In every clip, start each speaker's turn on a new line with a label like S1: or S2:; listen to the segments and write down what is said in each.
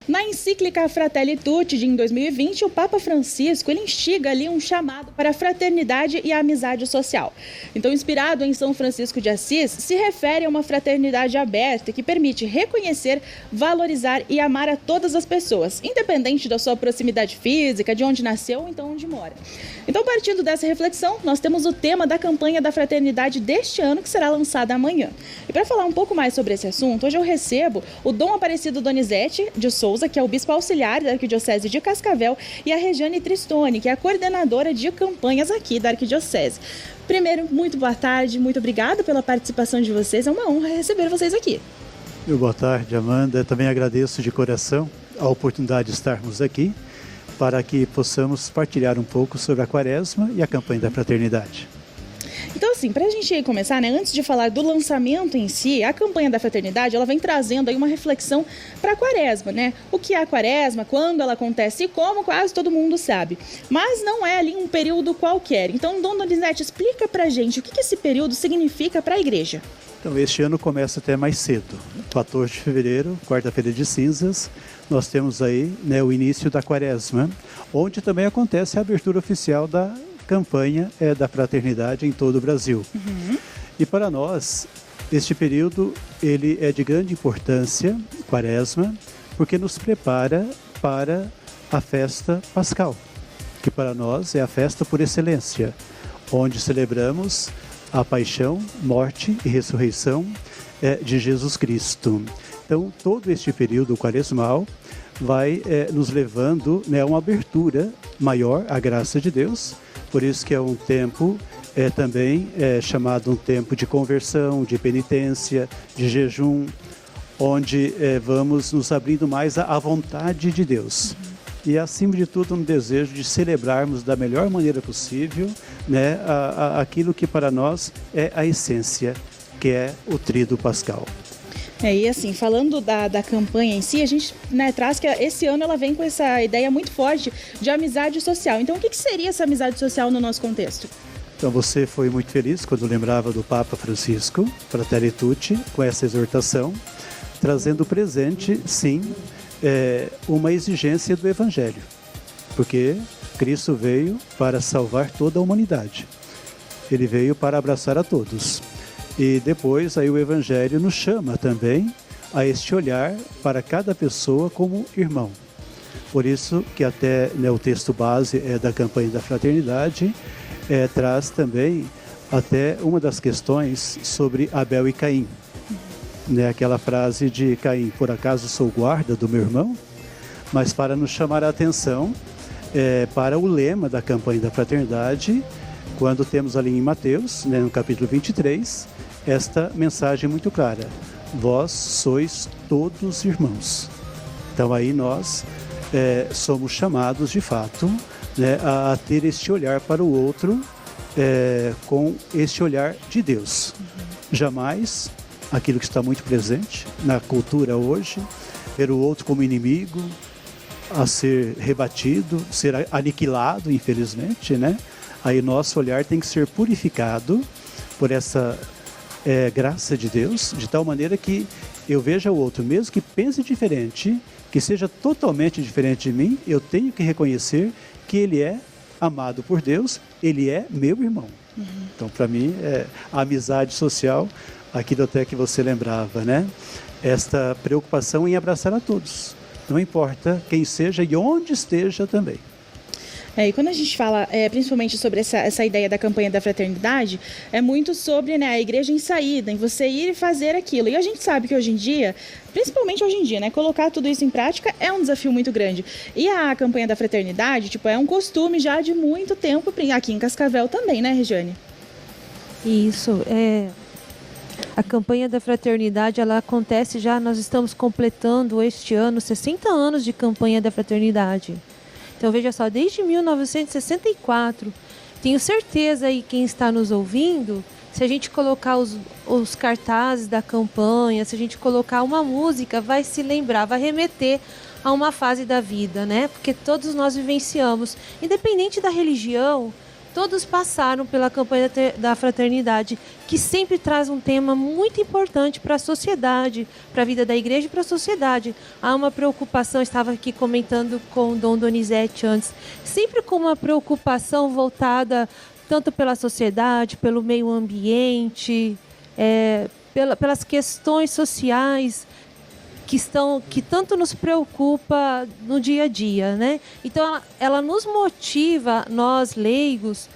S1: Na encíclica Fratelli Tutti de 2020, o Papa Francisco ele instiga ali um chamado para a fraternidade e a amizade social. Então, inspirado em São Francisco de Assis, se refere a uma fraternidade aberta que permite reconhecer, valorizar e amar a todas as pessoas, independente da sua proximidade física, de onde nasceu ou então onde mora. Então, partindo dessa reflexão, nós temos o tema da campanha da fraternidade deste ano, que será lançada amanhã. E para falar um pouco mais sobre esse assunto, hoje eu recebo o Dom Aparecido Donizete de Souza, que é o bispo auxiliar da Arquidiocese de Cascavel, e a Regiane Tristoni, que é a coordenadora de campanhas aqui da Arquidiocese. Primeiro, muito boa tarde, muito obrigada pela participação de vocês, é uma honra receber vocês aqui.
S2: Boa tarde, Amanda. Também agradeço de coração a oportunidade de estarmos aqui para que possamos partilhar um pouco sobre a Quaresma e a campanha da fraternidade.
S1: Então, assim, para a gente começar, né, antes de falar do lançamento em si, a campanha da fraternidade, ela vem trazendo aí uma reflexão para a Quaresma, né? O que é a Quaresma, quando ela acontece e como, quase todo mundo sabe. Mas não é ali um período qualquer. Então, Dom Donizete, explica para a gente o que esse período significa para a Igreja.
S2: Então, este ano começa até mais cedo. 14 de fevereiro, quarta-feira de cinzas, nós temos aí, né, o início da Quaresma, onde também acontece a abertura oficial da campanha da fraternidade em todo o Brasil. E para nós, este período ele é de grande importância, Quaresma, porque nos prepara para a festa pascal, que para nós é a festa por excelência, onde celebramos a paixão, morte e ressurreição de Jesus Cristo. Então, todo este período quaresmal vai nos levando, né, a uma abertura maior à graça de Deus. Por isso que é um tempo também chamado um tempo de conversão, de penitência, de jejum, onde vamos nos abrindo mais à vontade de Deus. E, acima de tudo, um desejo de celebrarmos da melhor maneira possível, né, aquilo que para nós é a essência, que é o Tríduo Pascal.
S1: E assim, falando da campanha em si, a gente, né, traz que esse ano ela vem com essa ideia muito forte de amizade social. Então, o que seria essa amizade social no nosso contexto?
S2: Então, você foi muito feliz quando lembrava do Papa Francisco, Fratelli Tutti, com essa exortação, trazendo presente, sim, uma exigência do Evangelho, porque Cristo veio para salvar toda a humanidade. Ele veio para abraçar a todos. E depois aí o Evangelho nos chama também a este olhar para cada pessoa como irmão. Por isso que até, né, o texto base da campanha da fraternidade traz também até uma das questões sobre Abel e Caim. Né, aquela frase de Caim: por acaso sou guarda do meu irmão? Mas para nos chamar a atenção para o lema da campanha da fraternidade, quando temos ali em Mateus, né, no capítulo 23, esta mensagem muito clara: vós sois todos irmãos. Então aí nós somos chamados de fato, né, a ter este olhar para o outro com este olhar de Deus. Jamais aquilo que está muito presente na cultura hoje, ver o outro como inimigo, a ser rebatido, ser aniquilado, infelizmente, né? Aí nosso olhar tem que ser purificado por essa graça de Deus, de tal maneira que eu veja o outro, mesmo que pense diferente, que seja totalmente diferente de mim, eu tenho que reconhecer que ele é amado por Deus, ele é meu irmão. Então, para mim, a amizade social, aquilo até que você lembrava, né? Esta preocupação em abraçar a todos, não importa quem seja e onde esteja também.
S1: E quando a gente fala principalmente sobre essa ideia da campanha da fraternidade, é muito sobre, né, a igreja em saída, em você ir e fazer aquilo. E a gente sabe que hoje em dia, principalmente hoje em dia, né, colocar tudo isso em prática é um desafio muito grande. E a campanha da fraternidade, tipo, é um costume já de muito tempo, aqui em Cascavel também, né, Regiane?
S3: Isso, a campanha da fraternidade, ela acontece já, nós estamos completando este ano 60 anos de campanha da fraternidade. Então, veja só, desde 1964, tenho certeza aí quem está nos ouvindo, se a gente colocar os cartazes da campanha, se a gente colocar uma música, vai se lembrar, vai remeter a uma fase da vida, né? Porque todos nós vivenciamos, independente da religião, todos passaram pela campanha da fraternidade, que sempre traz um tema muito importante para a sociedade, para a vida da igreja e para a sociedade. Há uma preocupação, estava aqui comentando com o Dom Donizete antes, sempre com uma preocupação voltada tanto pela sociedade, pelo meio ambiente, pelas questões sociais que tanto nos preocupa no dia a dia, né? Então, ela nos motiva, nós leigos,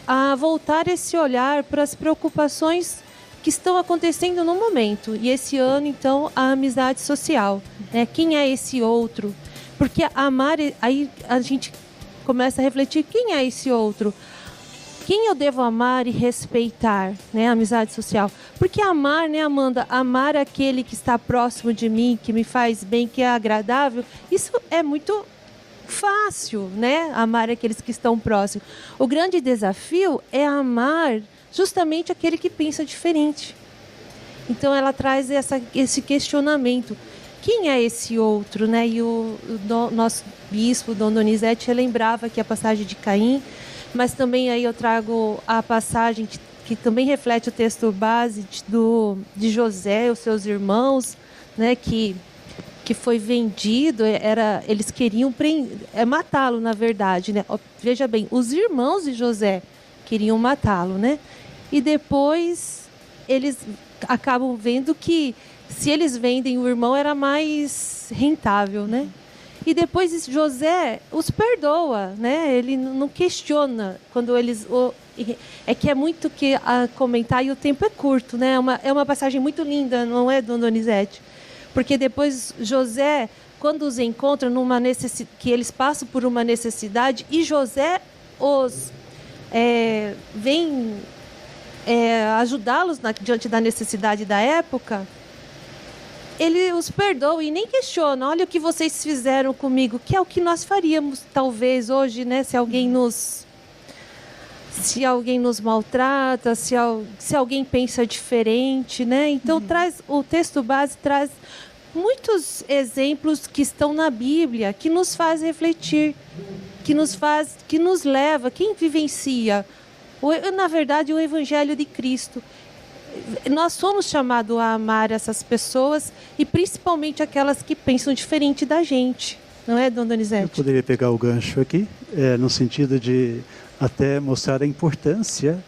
S3: a voltar esse olhar para as preocupações que estão acontecendo no momento. E esse ano, então, a amizade social, né? Quem é esse outro? Porque amar, aí a gente começa a refletir, quem é esse outro? Quem eu devo amar e respeitar, né? A amizade social. Porque amar, né, Amanda? Amar aquele que está próximo de mim, que me faz bem, que é agradável, isso é muito fácil, né? Amar aqueles que estão próximos. O grande desafio é amar justamente aquele que pensa diferente. Então, ela traz esse questionamento. Quem é esse outro, né? E o nosso bispo, Dom Donizete, lembrava que a passagem de Caim, mas também aí eu trago a passagem que também reflete o texto base de José e os seus irmãos, né, que foi vendido, eles queriam matá-lo, na verdade, né? Veja bem, os irmãos de José queriam matá-lo, né? E depois eles acabam vendo que se eles vendem o irmão era mais rentável, né? E depois José os perdoa, né? Ele não questiona quando eles... É que é muito que a comentar e o tempo é curto, né? É uma passagem muito linda, não é, Dom Donizete? Porque depois José, quando os encontra que eles passam por uma necessidade, e José vem ajudá-los diante da necessidade da época, ele os perdoa e nem questiona. Olha o que vocês fizeram comigo, que é o que nós faríamos, talvez, hoje, né? Se alguém nos maltrata, se alguém pensa diferente, né? Então, o texto base traz muitos exemplos que estão na Bíblia, que nos faz refletir, que nos leva, quem vivencia, na verdade, o Evangelho de Cristo. Nós somos chamados a amar essas pessoas e principalmente aquelas que pensam diferente da gente, não é, Dom Donizete?
S2: Eu poderia pegar o gancho aqui, no sentido de até mostrar a importância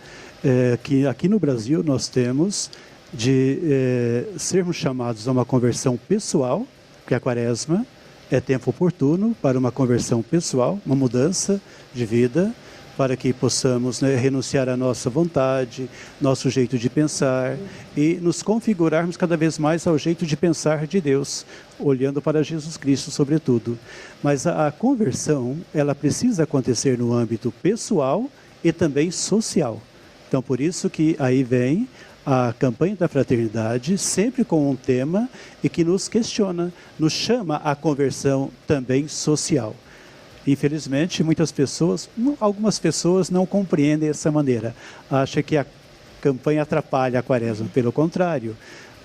S2: que aqui no Brasil nós temos de sermos chamados a uma conversão pessoal, porque a Quaresma é tempo oportuno para uma conversão pessoal, uma mudança de vida, para que possamos, né, renunciar à nossa vontade, nosso jeito de pensar e nos configurarmos cada vez mais ao jeito de pensar de Deus, olhando para Jesus Cristo sobretudo. Mas a conversão, ela precisa acontecer no âmbito pessoal e também social. Então, por isso que aí vem a campanha da fraternidade, sempre com um tema e que nos questiona, nos chama à conversão também social. Infelizmente, algumas pessoas não compreendem essa maneira. Acham que a campanha atrapalha a Quaresma. Pelo contrário,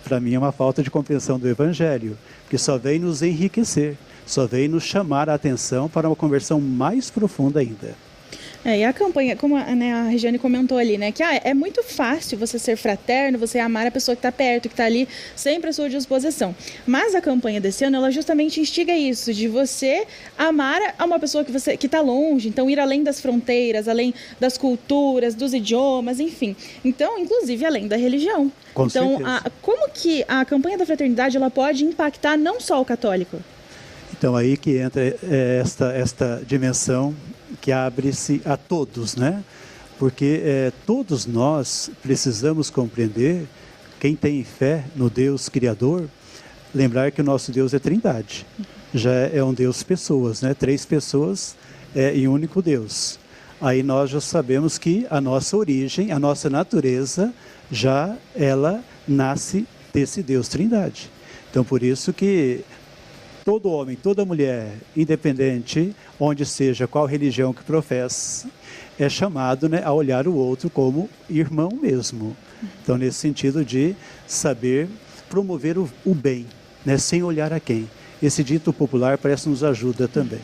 S2: para mim é uma falta de compreensão do Evangelho, que só vem nos enriquecer, só vem nos chamar a atenção para uma conversão mais profunda ainda.
S1: E a campanha, como a Regiane comentou ali, né, que é muito fácil você ser fraterno, você amar a pessoa que está perto, que está ali sempre à sua disposição. Mas a campanha desse ano, ela justamente instiga isso, de você amar a uma pessoa que está longe, então ir além das fronteiras, além das culturas, dos idiomas, enfim. Então, inclusive, além da religião.
S2: Com
S1: então,
S2: certeza.
S1: Como que a campanha da fraternidade ela pode impactar não só o católico?
S2: Então, aí que entra esta dimensão que abre-se a todos, né? Porque todos nós precisamos compreender, quem tem fé no Deus Criador, lembrar que o nosso Deus é Trindade. Já é um Deus pessoas, né? 3 pessoas em um único Deus. Aí nós já sabemos que a nossa origem, a nossa natureza, ela nasce desse Deus Trindade. Então, por isso que todo homem, toda mulher, independente onde seja, qual religião que professa, é chamado, né, a olhar o outro como irmão mesmo. Então, nesse sentido de saber promover o bem, né, sem olhar a quem. Esse dito popular parece que nos ajuda também.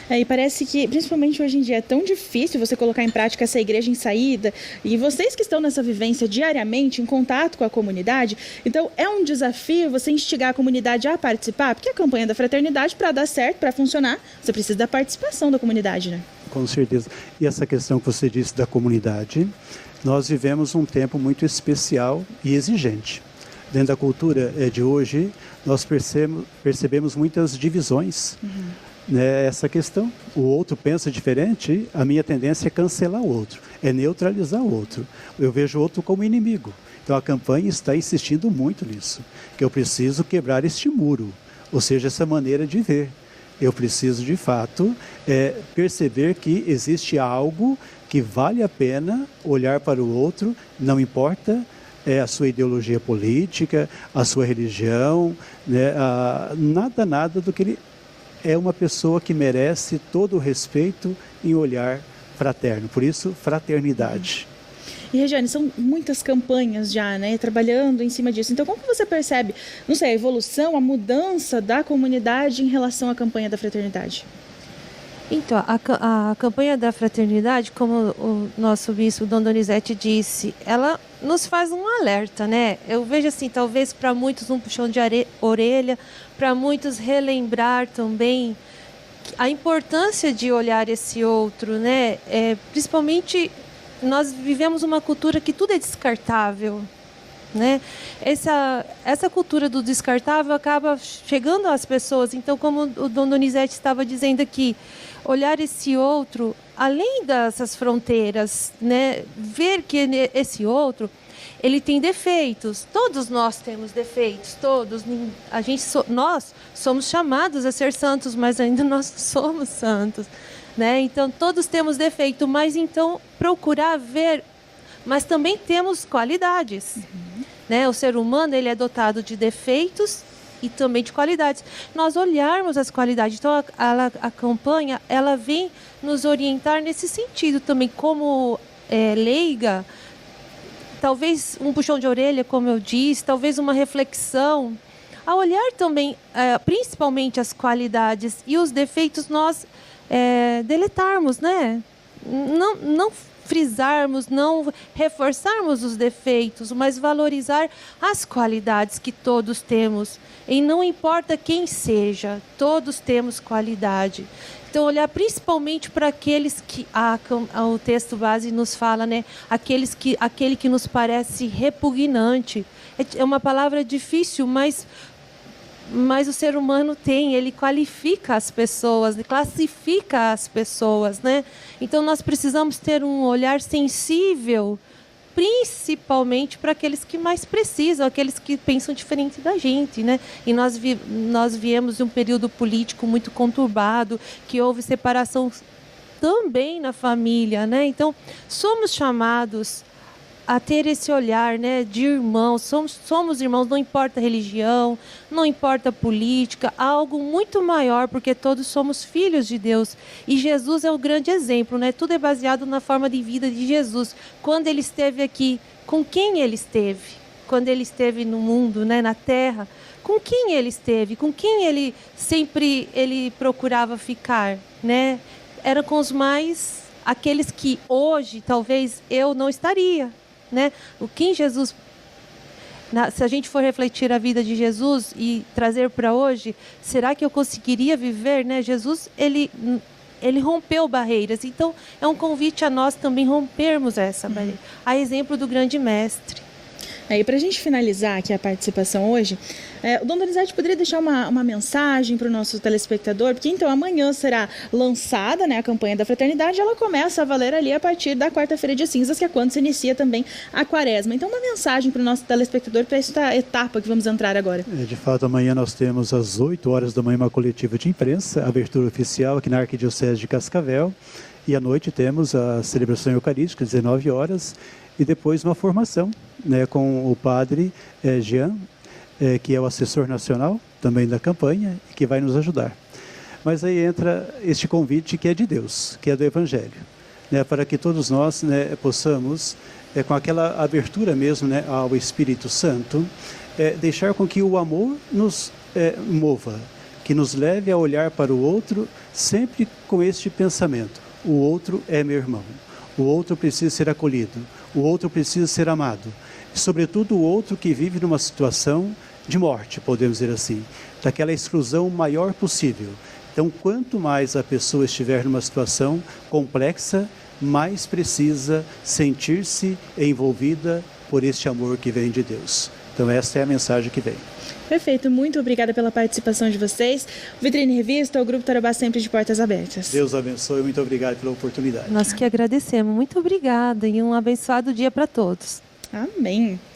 S1: E parece que, principalmente hoje em dia, é tão difícil você colocar em prática essa igreja em saída. E vocês que estão nessa vivência diariamente, em contato com a comunidade, então é um desafio você instigar a comunidade a participar, porque a campanha da fraternidade, para dar certo, para funcionar, você precisa da participação da comunidade, né?
S2: Com certeza. E essa questão que você disse da comunidade, nós vivemos um tempo muito especial e exigente. Dentro da cultura de hoje, nós percebemos muitas divisões. Essa questão, o outro pensa diferente, a minha tendência é cancelar o outro, é neutralizar o outro. Eu vejo o outro como inimigo. Então a campanha está insistindo muito nisso, que eu preciso quebrar este muro, ou seja, essa maneira de ver. Eu preciso, de fato, perceber que existe algo que vale a pena olhar para o outro, não importa a sua ideologia política, a sua religião, né, nada do que ele é uma pessoa que merece todo o respeito em olhar fraterno. Por isso, fraternidade.
S1: E, Regiane, são muitas campanhas já, né, trabalhando em cima disso. Então, como que você percebe, não sei, a evolução, a mudança da comunidade em relação à campanha da fraternidade?
S3: Então, a campanha da fraternidade, como o nosso bispo Dom Donizete disse, ela nos faz um alerta, né? Eu vejo assim, talvez para muitos um puxão de orelha, para muitos relembrar também a importância de olhar esse outro, né? Principalmente, nós vivemos uma cultura que tudo é descartável, né? Essa cultura do descartável acaba chegando às pessoas. Então, como o Dom Donizete estava dizendo aqui, olhar esse outro além dessas fronteiras, né? Ver que esse outro, ele tem defeitos. Todos nós temos defeitos, todos. Nós somos chamados a ser santos, mas ainda nós somos santos, né? Então todos temos defeito, mas então procurar ver, mas também temos qualidades, né? O ser humano, ele é dotado de defeitos e também de qualidades. Nós olharmos as qualidades. Então a campanha, ela vem nos orientar nesse sentido também, como leiga, talvez um puxão de orelha, como eu disse, talvez uma reflexão, a olhar também principalmente as qualidades e os defeitos, nós deletarmos, né? Não frisarmos, não reforçarmos os defeitos, mas valorizar as qualidades que todos temos. E não importa quem seja, todos temos qualidade. Então, olhar principalmente para aqueles que o texto base nos fala, né? Aquele que nos parece repugnante. É uma palavra difícil, mas o ser humano ele qualifica as pessoas, classifica as pessoas, né? Então nós precisamos ter um olhar sensível, principalmente para aqueles que mais precisam, aqueles que pensam diferente da gente, né? E nós viemos de um período político muito conturbado, que houve separação também na família, né? Então somos chamados a ter esse olhar, né, de irmãos. Somos irmãos, não importa a religião, não importa a política, há algo muito maior, porque todos somos filhos de Deus. E Jesus é o grande exemplo, né? Tudo é baseado na forma de vida de Jesus. Quando ele esteve aqui, com quem ele esteve? Quando ele esteve no mundo, né, na terra, com quem ele esteve? Com quem ele sempre procurava ficar, né? Era com os mais, aqueles que hoje talvez eu não estaria, né? O que Jesus, se a gente for refletir a vida de Jesus e trazer para hoje, será que eu conseguiria viver, né? Jesus, ele rompeu barreiras, então é um convite a nós também rompermos essa barreira, a exemplo do grande mestre.
S1: E para a gente finalizar aqui a participação hoje, o Dom Donizete poderia deixar uma mensagem para o nosso telespectador, porque então amanhã será lançada, né, a campanha da fraternidade, ela começa a valer ali a partir da quarta-feira de cinzas, que é quando se inicia também a quaresma. Então uma mensagem para o nosso telespectador para esta etapa que vamos entrar agora.
S2: De fato, amanhã nós temos às 8 horas da manhã uma coletiva de imprensa, abertura oficial aqui na Arquidiocese de Cascavel, e à noite temos a celebração eucarística, 19 horas, e depois uma formação, né, com o padre Jean, que é o assessor nacional também da campanha, e que vai nos ajudar. Mas aí entra este convite que é de Deus, que é do Evangelho, né, para que todos nós, né, possamos, com aquela abertura mesmo, né, ao Espírito Santo, deixar com que o amor nos mova, que nos leve a olhar para o outro sempre com este pensamento: o outro é meu irmão, o outro precisa ser acolhido, o outro precisa ser amado, e sobretudo o outro que vive numa situação de morte, podemos dizer assim, daquela exclusão maior possível. Então, quanto mais a pessoa estiver numa situação complexa, mais precisa sentir-se envolvida por este amor que vem de Deus. Então, esta é a mensagem que vem.
S1: Perfeito, muito obrigada pela participação de vocês. O Vitrine Revista, o Grupo Tarobá sempre de portas abertas.
S2: Deus abençoe, muito obrigado pela oportunidade.
S3: Nós que agradecemos. Muito obrigada e um abençoado dia para todos.
S1: Amém.